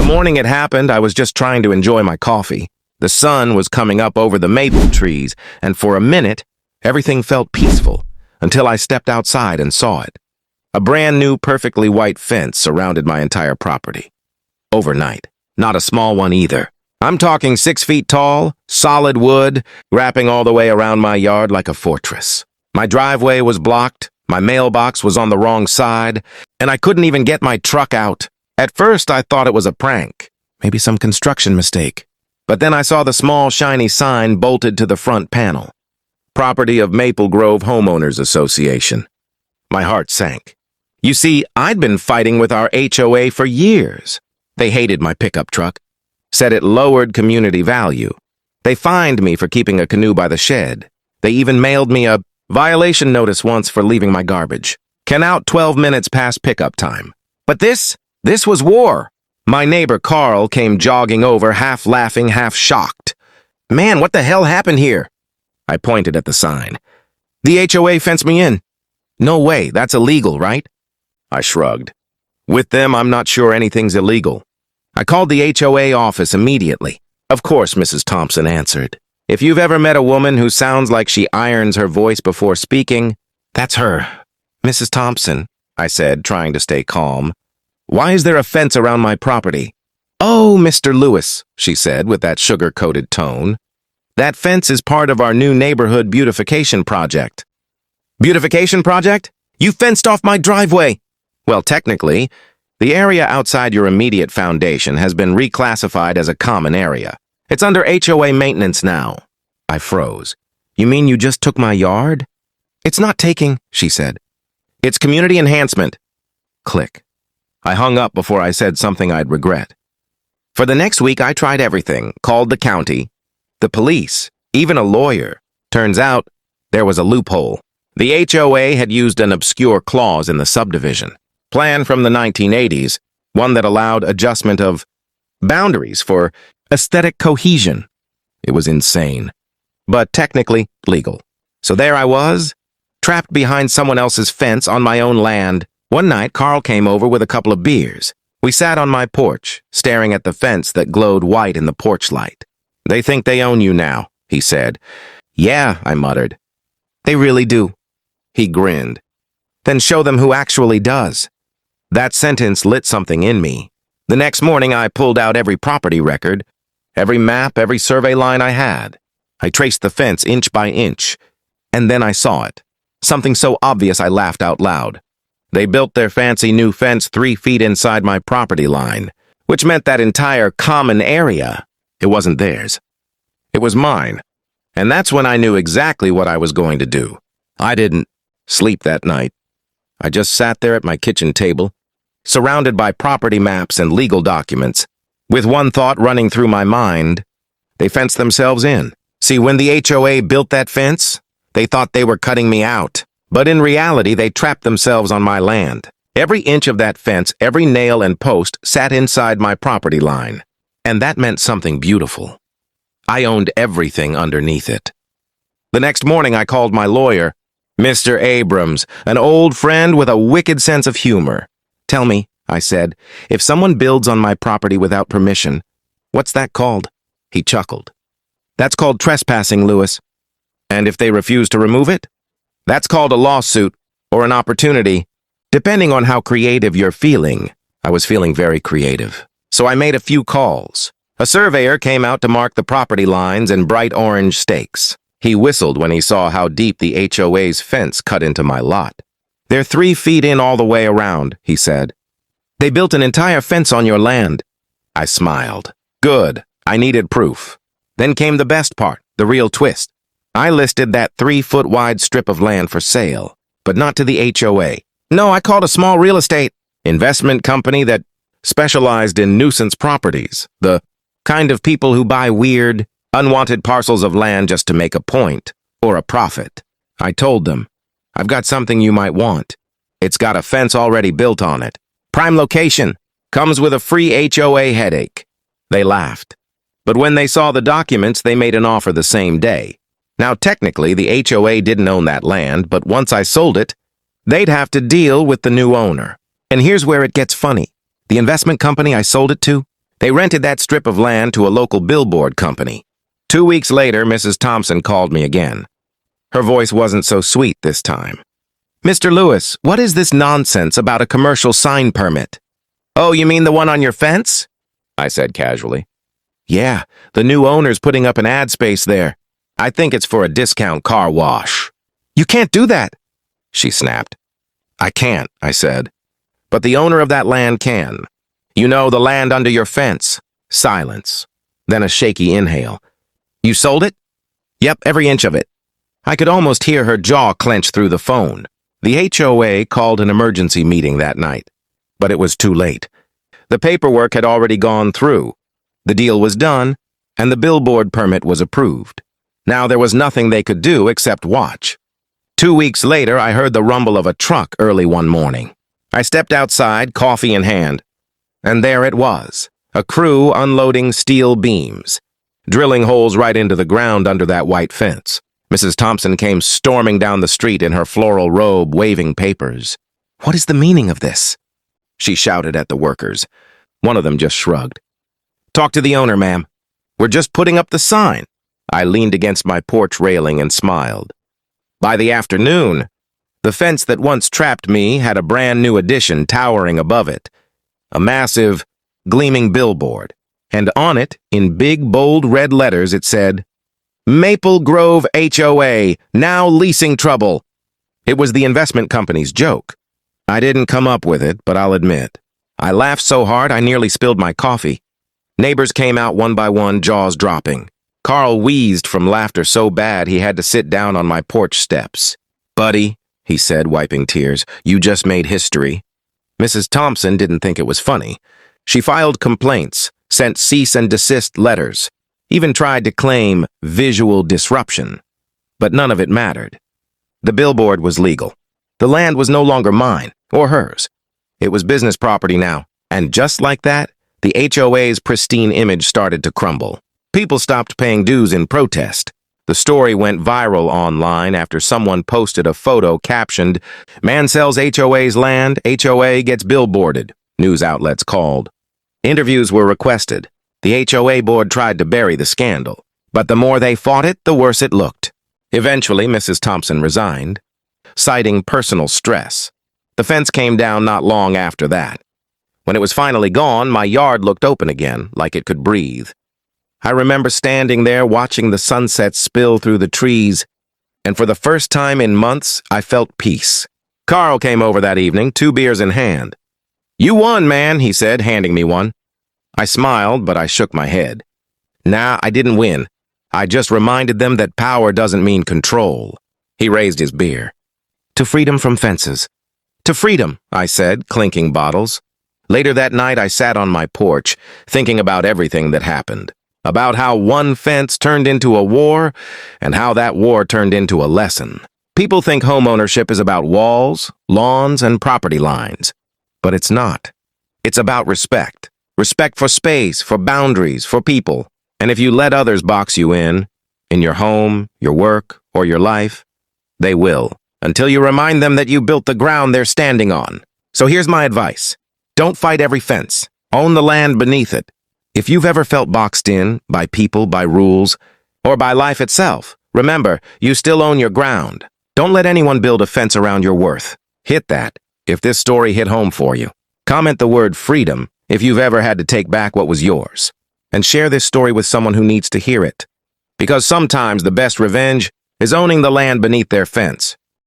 morning it happened, I was just trying to enjoy my coffee. The sun was coming up over the maple trees, and for a minute, everything felt peaceful until I stepped outside and saw it. A brand new, perfectly white fence surrounded my entire property. Overnight. Not a small one either. I'm talking 6 feet tall, solid wood, wrapping all the way around my yard like a fortress. My driveway was blocked, my mailbox was on the wrong side, and I couldn't even get my truck out. At first, I thought it was a prank, maybe some construction mistake. But then I saw the small, shiny sign bolted to the front panel. Property of Maple Grove Homeowners Association. My heart sank. You see, I'd been fighting with our HOA for years. They hated my pickup truck, said it lowered community value. They fined me for keeping a canoe by the shed. They even mailed me a violation notice once for leaving my garbage. Can out 12 minutes past pickup time. But this was war. My neighbor Carl came jogging over, half laughing, half shocked. Man, what the hell happened here? I pointed at the sign. The HOA fenced me in. No way, that's illegal, right? I shrugged. With them, I'm not sure anything's illegal. I called the HOA office immediately. Of course, Mrs. Thompson answered. If you've ever met a woman who sounds like she irons her voice before speaking, that's her. Mrs. Thompson, I said, trying to stay calm. Why is there a fence around my property? Oh, Mr. Lewis, she said with that sugar-coated tone. That fence is part of our new neighborhood beautification project. Beautification project? You fenced off my driveway. Well, technically, the area outside your immediate foundation has been reclassified as a common area. It's under HOA maintenance now. I froze. You mean you just took my yard? It's not taking, she said. It's community enhancement. Click. I hung up before I said something I'd regret. For the next week, I tried everything, called the county, the police, even a lawyer. Turns out, there was a loophole. The HOA had used an obscure clause in the subdivision. Plan from the 1980s, one that allowed adjustment of boundaries for aesthetic cohesion. It was insane, but technically legal. So there I was, trapped behind someone else's fence on my own land. One night, Carl came over with a couple of beers. We sat on my porch, staring at the fence that glowed white in the porch light. They think they own you now, he said. Yeah, I muttered. They really do. He grinned. Then show them who actually does. That sentence lit something in me. The next morning, I pulled out every property record, every map, every survey line I had. I traced the fence inch by inch, and then I saw it. Something so obvious I laughed out loud. They built their fancy new fence 3 feet inside my property line, which meant that entire common area, it wasn't theirs. It was mine. And that's when I knew exactly what I was going to do. I didn't sleep that night. I just sat there at my kitchen table, surrounded by property maps and legal documents, with one thought running through my mind. They fenced themselves in. See, when the HOA built that fence, they thought they were cutting me out. But in reality, they trapped themselves on my land. Every inch of that fence, every nail and post sat inside my property line. And that meant something beautiful. I owned everything underneath it. The next morning, I called my lawyer, Mr. Abrams, an old friend with a wicked sense of humor. Tell me, I said, if someone builds on my property without permission, what's that called? He chuckled. That's called trespassing, Lewis. And if they refuse to remove it? That's called a lawsuit or an opportunity, depending on how creative you're feeling. I was feeling very creative. So I made a few calls. A surveyor came out to mark the property lines in bright orange stakes. He whistled when he saw how deep the HOA's fence cut into my lot. They're 3 feet in all the way around, he said. They built an entire fence on your land. I smiled. Good. I needed proof. Then came the best part, the real twist. I listed that 3-foot-wide strip of land for sale, but not to the HOA. No, I called a small real estate investment company that specialized in nuisance properties, the kind of people who buy weird, unwanted parcels of land just to make a point or a profit. I told them, I've got something you might want. It's got a fence already built on it. Prime location. Comes with a free HOA headache. They laughed. But when they saw the documents, they made an offer the same day. Now, technically, the HOA didn't own that land, but once I sold it, they'd have to deal with the new owner. And here's where it gets funny. The investment company I sold it to, They rented that strip of land to a local billboard company. 2 weeks later, Mrs. Thompson called me again. Her voice wasn't so sweet this time. "Mr. Lewis, what is this nonsense about a commercial sign permit?" "Oh, you mean the one on your fence?" I said casually. "Yeah, the new owner's putting up an ad space there. I think it's for a discount car wash." "You can't do that," she snapped. "I can't," I said. "But the owner of that land can. You know, the land under your fence." Silence. Then a shaky inhale. "You sold it?" "Yep, every inch of it." I could almost hear her jaw clench through the phone. The HOA called an emergency meeting that night, but it was too late. The paperwork had already gone through. The deal was done, and the billboard permit was approved. Now there was nothing they could do except watch. 2 weeks later, I heard the rumble of a truck early one morning. I stepped outside, coffee in hand, and there it was, a crew unloading steel beams, drilling holes right into the ground under that white fence. Mrs. Thompson came storming down the street in her floral robe, waving papers. "What is the meaning of this?" she shouted at the workers. One of them just shrugged. "Talk to the owner, ma'am. We're just putting up the sign." I leaned against my porch railing and smiled. By the afternoon, the fence that once trapped me had a brand new addition towering above it, a massive, gleaming billboard, and on it, in big, bold red letters, it said, "Maple Grove HOA, now leasing trouble." It was the investment company's joke. I didn't come up with it, but I'll admit, I laughed so hard I nearly spilled my coffee. Neighbors came out one by one, jaws dropping. Carl wheezed from laughter so bad he had to sit down on my porch steps. "Buddy," he said, wiping tears, "you just made history." Mrs. Thompson didn't think it was funny. She filed complaints, sent cease and desist letters, even tried to claim visual disruption. But none of it mattered. The billboard was legal. The land was no longer mine, or hers. It was business property now, and just like that, the HOA's pristine image started to crumble. People stopped paying dues in protest. The story went viral online after someone posted a photo captioned, "Man sells HOA's land, HOA gets billboarded," news outlets called. Interviews were requested. The HOA board tried to bury the scandal, but the more they fought it, the worse it looked. Eventually, Mrs. Thompson resigned, citing personal stress. The fence came down not long after that. When it was finally gone, my yard looked open again, like it could breathe. I remember standing there watching the sunset spill through the trees, and for the first time in months, I felt peace. Carl came over that evening, 2 beers in hand. "You won, man," he said, handing me one. I smiled, but I shook my head. Nah, I didn't win. I just reminded them that power doesn't mean control. He raised his beer. "To freedom from fences." "To freedom," I said, clinking bottles. Later that night, I sat on my porch, thinking about everything that happened. About how one fence turned into a war, and how that war turned into a lesson. People think homeownership is about walls, lawns, and property lines. But it's not. It's about respect. Respect for space, for boundaries, for people. And if you let others box you in your home, your work, or your life, they will, until you remind them that you built the ground they're standing on. So here's my advice. Don't fight every fence. Own the land beneath it. If you've ever felt boxed in by people, by rules, or by life itself, remember, you still own your ground. Don't let anyone build a fence around your worth. Hit that if this story hit home for you. Comment the word freedom if you've ever had to take back what was yours. And share this story with someone who needs to hear it. Because sometimes the best revenge is owning the land beneath their fence.